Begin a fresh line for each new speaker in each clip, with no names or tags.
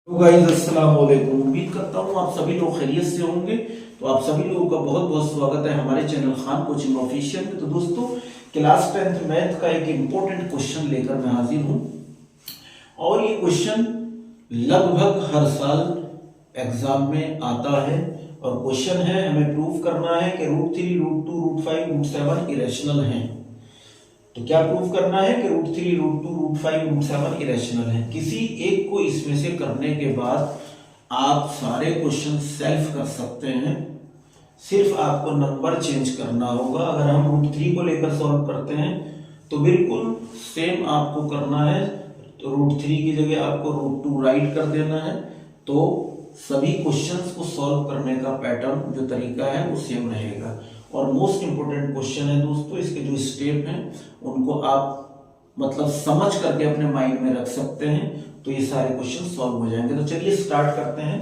तो गाइस अस्सलाम वालेकुम। उम्मीद करता हूँ आप सभी लोग खैरियत से होंगे। तो आप सभी लोगों का बहुत बहुत स्वागत है हमारे चैनल खान कोचिंग ऑफिशियल में। तो दोस्तों, क्लास 10th मैथ का एक इम्पोर्टेंट क्वेश्चन लेकर मैं हाजिर हूँ और ये क्वेश्चन लगभग हर साल एग्जाम में आता है और क्वेश्चन है हमें प्रूव करना है कि √3, √2, √5, √7 इरेशनल हैं। तो क्या प्रूव करना है कि √3, √2, √5, √7 इरेशनल है। किसी एक को इसमें से करने के बाद आप सारे क्वेश्चन सेल्फ कर सकते हैं, सिर्फ आपको नंबर चेंज करना होगा। अगर हम √3 को लेकर सॉल्व करते हैं तो बिल्कुल सेम आपको करना है। तो √3 की जगह आपको √2 राइट कर देना है। तो सभी क्वेश्चंस को सॉल्व करने का पैटर्न जो तरीका है वो सेम रहेगा। और मोस्ट इंपोर्टेंट क्वेश्चन है दोस्तों, इसके जो स्टेप हैं उनको आप मतलब समझ करके अपने माइंड में रख सकते हैं, तो ये सारे क्वेश्चन सॉल्व हो जाएंगे। तो चलिए स्टार्ट करते हैं।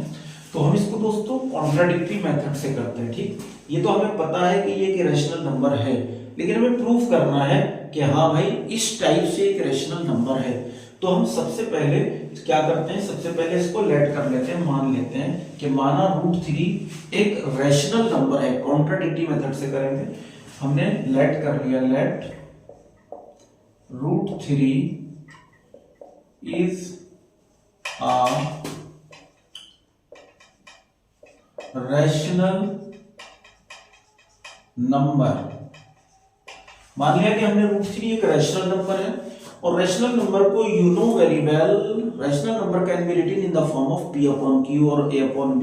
तो हम इसको दोस्तों कॉन्ट्राडिक्टरी मेथड से करते हैं। ठीक, ये तो हमें पता है कि ये एक इरेशनल नंबर है, लेकिन हमें प्रूफ करना है कि हाँ भाई इस टाइप से एक इरेशनल नंबर है। तो हम सबसे पहले क्या करते हैं, सबसे पहले इसको लेट कर लेते हैं, मान लेते हैं कि माना √3 एक रैशनल नंबर है। कॉन्ट्राडिक्टरी मेथड से करेंगे। हमने लेट कर लिया, let √3 is a rational number. मान लिया कि हमने √3 एक रैशनल नंबर है और रैशनल नंबर को you know very well, rational number can be written in the form of P/Q और A/B।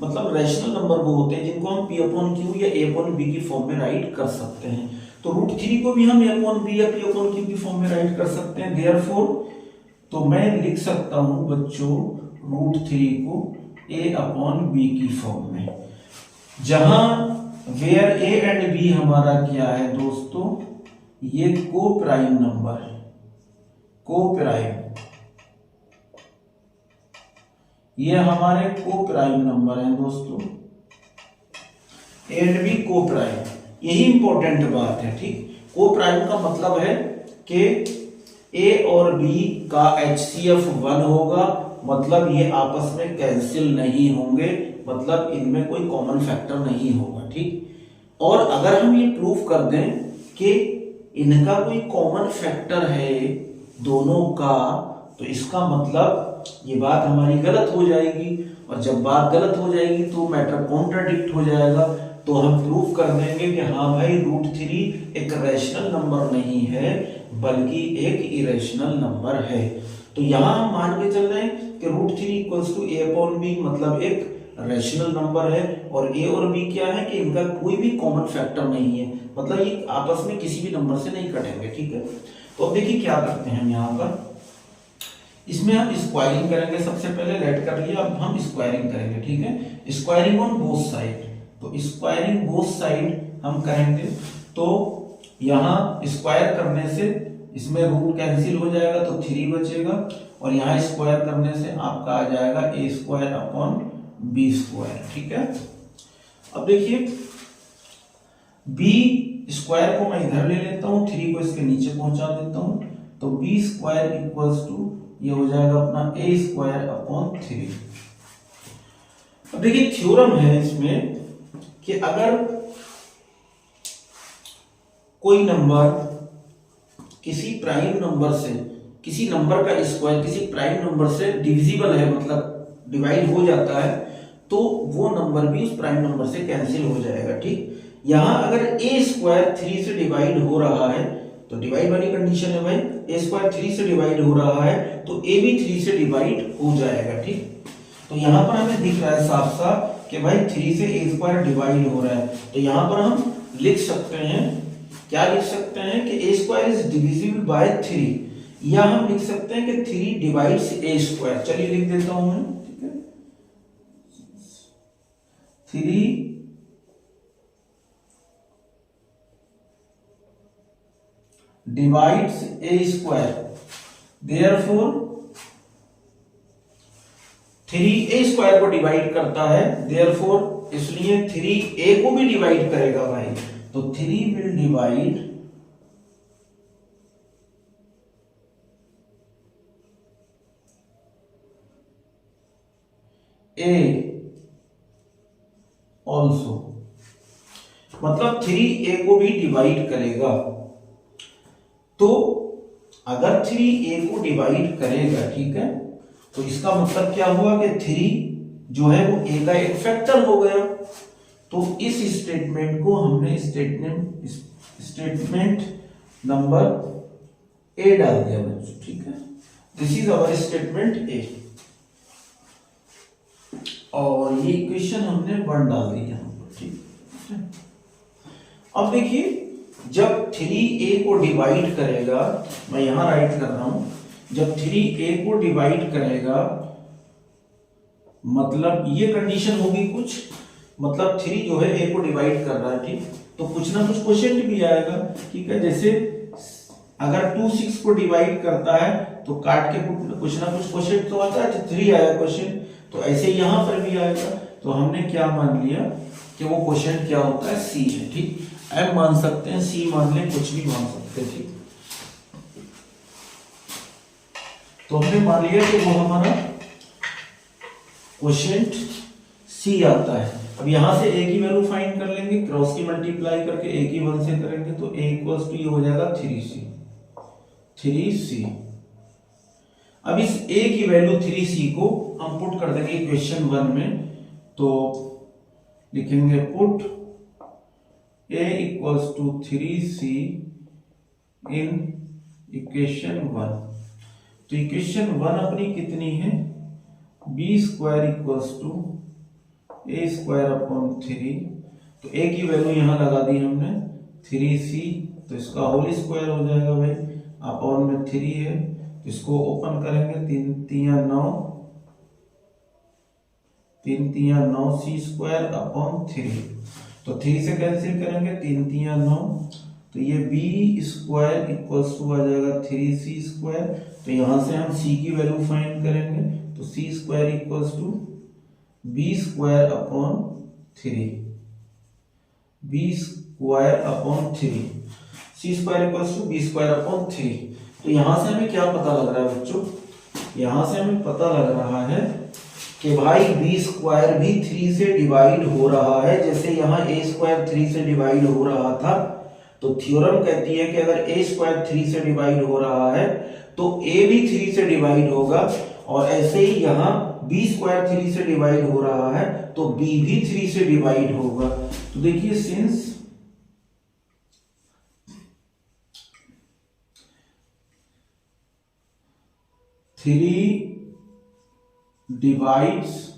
मतलब रैशनल नंबर वो होते हैं जिनको हम P/Q या A/B की फॉर्म में राइट कर सकते हैं। तो √3 को भी हम A/B या P/Q की फॉर्म में राइट कर सकते हैं। देयरफॉर तो मैं लिख सकता हूं बच्चों √3 को A/B की फॉर्म में, जहां वेयर A एंड B हमारा क्या है दोस्तों, ये को प्राइम नंबर है। को प्राइम, ये हमारे को प्राइम नंबर है दोस्तों। A एंड B को प्राइम, यही इंपॉर्टेंट बात है। ठीक, को प्राइम का मतलब है कि A और B का HCF 1 होगा, मतलब ये आपस में कैंसिल नहीं होंगे, मतलब इनमें कोई कॉमन फैक्टर नहीं होगा। ठीक, और अगर हम ये प्रूफ कर दें कि इनका कोई कॉमन फैक्टर है दोनों का, तो इसका मतलब ये बात हमारी गलत हो जाएगी, और जब बात गलत हो जाएगी तो मैटर कॉन्ट्राडिक्ट हो जाएगा। तो हम प्रूफ कर देंगे कि हाँ भाई √3 एक रैशनल नंबर नहीं है बल्कि एक इरेशनल नंबर है। तो यहां हम मान के चल रहे हैं कि √3 = A/B, मतलब एक रैशनल नंबर है, और A और B क्या है कि इनका कोई भी कॉमन फैक्टर नहीं है, मतलब ये आपस में किसी भी नंबर से नहीं कटेंगे। ठीक है, तो अब देखिए क्या करते हैं हम यहाँ पर, इसमें हम स्क्वायरिंग करेंगे। सबसे पहले लेट कर लिया, अब हम स्क्वायरिंग करेंगे। ठीक है, स्क्वायरिंग ऑन बोथ साइड। तो स्क्वायरिंग बोथ साइड हम करेंगे, तो यहाँ स्क्वायर करने से इसमें रूट कैंसिल हो जाएगा तो 3 बचेगा, और यहाँ स्क्वायर करने से आपका आ जाएगा A²/B²। ठीक है, अब देखिए B² को मैं इधर ले लेता हूँ, 3 को इसके नीचे पहुंचा देता हूँ, तो B² ये हो जाएगा अपना A²/3। अब देखिए थ्योरम है इसमें कि अगर कोई नंबर किसी प्राइम नंबर से, किसी नंबर का स्क्वायर किसी प्राइम नंबर से डिविजिबल है, मतलब डिवाइड हो जाता है, तो वो नंबर भी उस प्राइम नंबर से कैंसिल हो जाएगा। ठीक, यहां अगर A² 3 से डिवाइड हो रहा है, तो डिवाइड वाली कंडीशन है भाई, A² 3 से डिवाइड हो रहा है तो A भी 3 से डिवाइड हो जाएगा। ठीक, तो यहां पर हमें दिख रहा है साफ साफ कि भाई 3 से A² डिवाइड हो रहा है, तो यहां पर हम लिख सकते हैं, क्या लिख सकते हैं कि A² इज डिविजिबल बाय 3, या हम लिख सकते हैं कि 3 डिवाइड्स A²। चलिए लिख देता हूं मैं। ठीक है, 3 डिवाइड्स A², देयरफॉर 3 A² को डिवाइड करता है, देयरफॉर इसलिए 3 A को भी डिवाइड करेगा भाई, तो 3 विल डिवाइड ए ऑल्सो, मतलब 3a को भी डिवाइड करेगा। तो अगर 3a को डिवाइड करेगा, ठीक है, तो इसका मतलब क्या हुआ कि 3 जो है वो a का एक फैक्टर हो गया। तो इस स्टेटमेंट को हमने स्टेटमेंट नंबर ए डाल दिया बच्चों, ठीक है। This is our statement A, और ये इक्वेशन हमने 1 डाल दी यहां पर, ठीक है। अब देखिए, जब 3a को डिवाइड करेगा, मैं यहां राइट कर रहा हूं, जब 3a को डिवाइड करेगा, मतलब ये कंडीशन होगी कुछ, मतलब 3 जो है a को डिवाइड कर रहा है, ठीक, तो कुछ ना कुछ क्वोशिएंट भी आएगा, ठीक है। जैसे अगर 2 6 को डिवाइड करता है तो काट के कुछ ना कुछ क्वोशिएंट तो आता है, 3 आया क्वोशिएंट, तो ऐसे यहां पर भी आएगा। तो हमने क्या मान लिया कि वो क्वोशिएंट क्या होता है, c है, ठीक। m मान सकते हैं, c मान लें, कुछ भी मान सकते हैं, ठीक। तो हमने मान लिया कि वो हमारा क्वोशिएंट c आता है। अब यहां से a की वैल्यू फाइंड कर लेंगे, क्रॉस की मल्टीप्लाई करके a की 1 से करेंगे, तो a इक्वल्स टू ये हो जाएगा 3c। अब इस a की वैल्यू 3c को हम पुट कर देंगे इक्वेशन 1 में, तो लिखेंगे put a equals to 3c इन इक्वेशन 1। तो इक्वेशन 1 अपनी कितनी है, b square equals to a square upon 3। तो a की वैल्यू यहां लगा दी हमने 3c, तो इसका होल स्क्वायर हो जाएगा भाई, अपॉन में 3 है, तो इसको ओपन करेंगे, 3 3 9, 3 3 9 c स्क्वायर अपॉन 3। तो 3 से कैंसिल करेंगे, 3 3 9, तो ये b स्क्वायर इक्वल्स टू आ जाएगा 3c स्क्वायर। तो यहां से हम c की वैल्यू फाइंड करेंगे, तो c square equals to b square upon 3, b square upon 3, c square equals to b square upon 3। तो यहां से हमें क्या पता लग रहा है बच्चों, यहां से हमें पता लग रहा है कि भाई b स्क्वायर भी 3 से डिवाइड हो रहा है, जैसे यहाँ a स्क्वायर 3 से डिवाइड हो रहा था। तो थ्योरम कहती है कि अगर a स्क्वायर 3 से डिवाइड हो रहा है तो a भी 3 से डिवाइड होगा, और ऐसे ही यहाँ b स्क्वायर 3 से डिवाइड हो रहा है तो b भी 3 से डिवाइड होगा। तो देखिए, सिंस 3 डिवाइड्स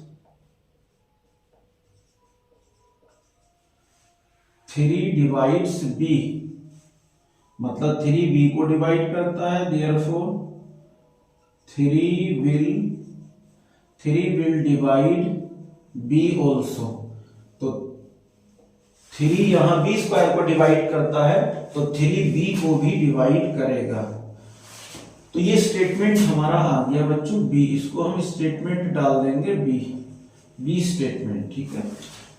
3 डिवाइड्स b, मतलब 3 b को डिवाइड करता है, therefore 3 will divide b also. तो 3 यहां b स्क्वायर को डिवाइड करता है, तो 3 b को भी डिवाइड करेगा। तो ये स्टेटमेंट हमारा आ गया बच्चों बी, इसको हम स्टेटमेंट डाल देंगे बी स्टेटमेंट, ठीक है।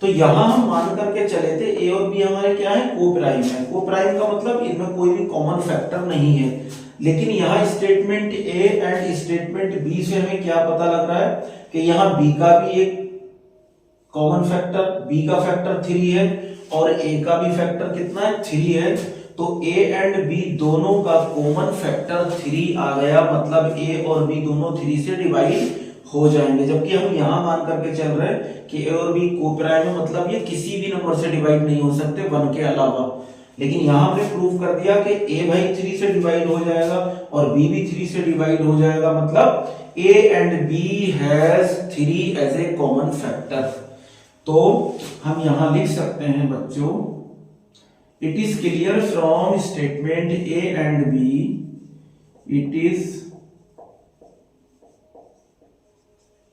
तो यहां हम मान करके चले थे ए और बी हमारे क्या है, को प्राइम है। को प्राइम का मतलब इनमें कोई भी कॉमन फैक्टर नहीं है, लेकिन यहाँ statement A and statement B से हमें क्या पता लग रहा है कि यहाँ बी का भी एक कॉमन फैक्टर, बी का फैक्टर 3 है और ए का भी फैक्टर कितना है, 3 है। तो a एंड b दोनों का कॉमन फैक्टर 3 आ गया, मतलब a और b दोनों 3 से डिवाइड हो जाएंगे। जबकि हम यहां मान करके चल रहे हैं कि a और b को प्राइम है, मतलब ये किसी भी नंबर से डिवाइड नहीं हो सकते 1 के अलावा। लेकिन यहां हमने प्रूव कर दिया कि a भाई 3 से डिवाइड हो जाएगा और b भी 3 से डिवाइड हो जाएगा, मतलब a and b has 3 as a common factor. तो हम यहां लिख सकते हैं बच्चों, it is clear from statement A and B, it is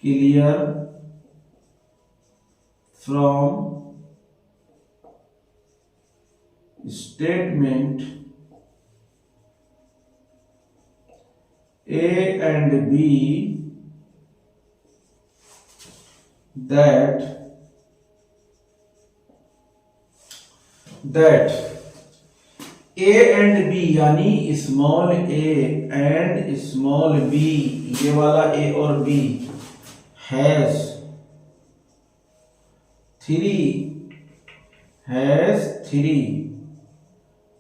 clear from statement A and B that A and B यानी small a and small b, ये वाला a और b has 3 has 3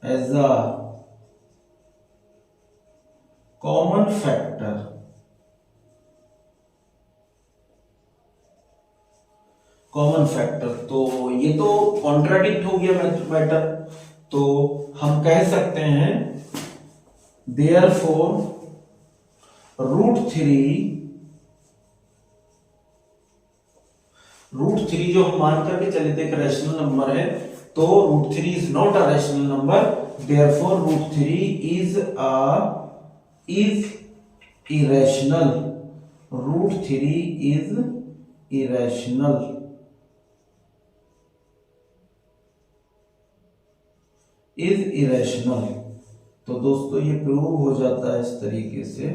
as a common factor. Common factor, तो ये तो contradict हो गया matter, तो हम कह सकते हैं देयरफॉर रूट थ्री जो हम मान करके चले थे एक रैशनल नंबर है, तो root three is not a rational number, therefore root three is irrational, root three is irrational, is irrational. तो दोस्तों ये प्रूव हो जाता है इस तरीके से।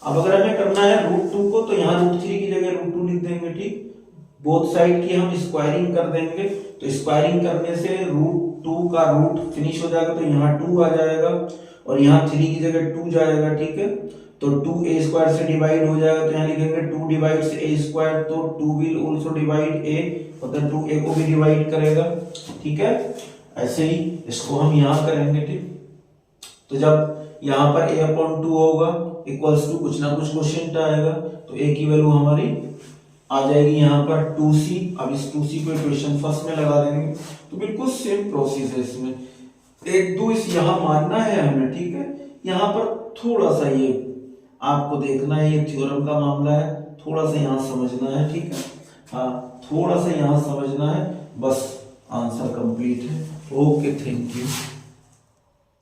अब अगर हमें करना है रूट टू को, तो यहाँ रूट थ्री की जगह रूट टू लिख देंगे, ठीक। बोथ साइड की हम स्क्वायरिंग कर देंगे, तो स्क्वायरिंग करने से रूट टू का रूट फिनिश हो जाएगा, तो यहाँ 2 आ जाएगा और यहाँ 3 की जगह 2 जाएगा, ठीक है। तो 2a स्क्वायर से डिवाइड हो जाएगा, तो यहाँ लिखेंगे 2 डिवाइड्स a स्क्वायर, तो 2 विल आल्सो डिवाइड a, मतलब 2a को भी डिवाइड करेगा, ठीक है। ऐसे ही इसको हम यहाँ करेंगे, ठीक। तो जब यहाँ पर a/2 होगा इक्वल्स टू कुछ ना कुछ क्वोशिएंट आएगा, तो a की वैल्यू हमारी आ जाएगी यहाँ पर 2c। अब इस 2c को इक्वेशन फर्स्ट में लगा देंगे, तो बिल्कुल सेम प्रोसेस है इसमें। 1 2 इस यहाँ मानना है हमें, ठीक है। यहाँ पर थोड़ा सा ये आपको देखना है, ये थ्योरम का मामला है, थोड़ा सा यहाँ समझना है, ठीक है। हाँ, थोड़ा सा यहाँ समझना है, बस आंसर कंप्लीट है। Okay, thank you.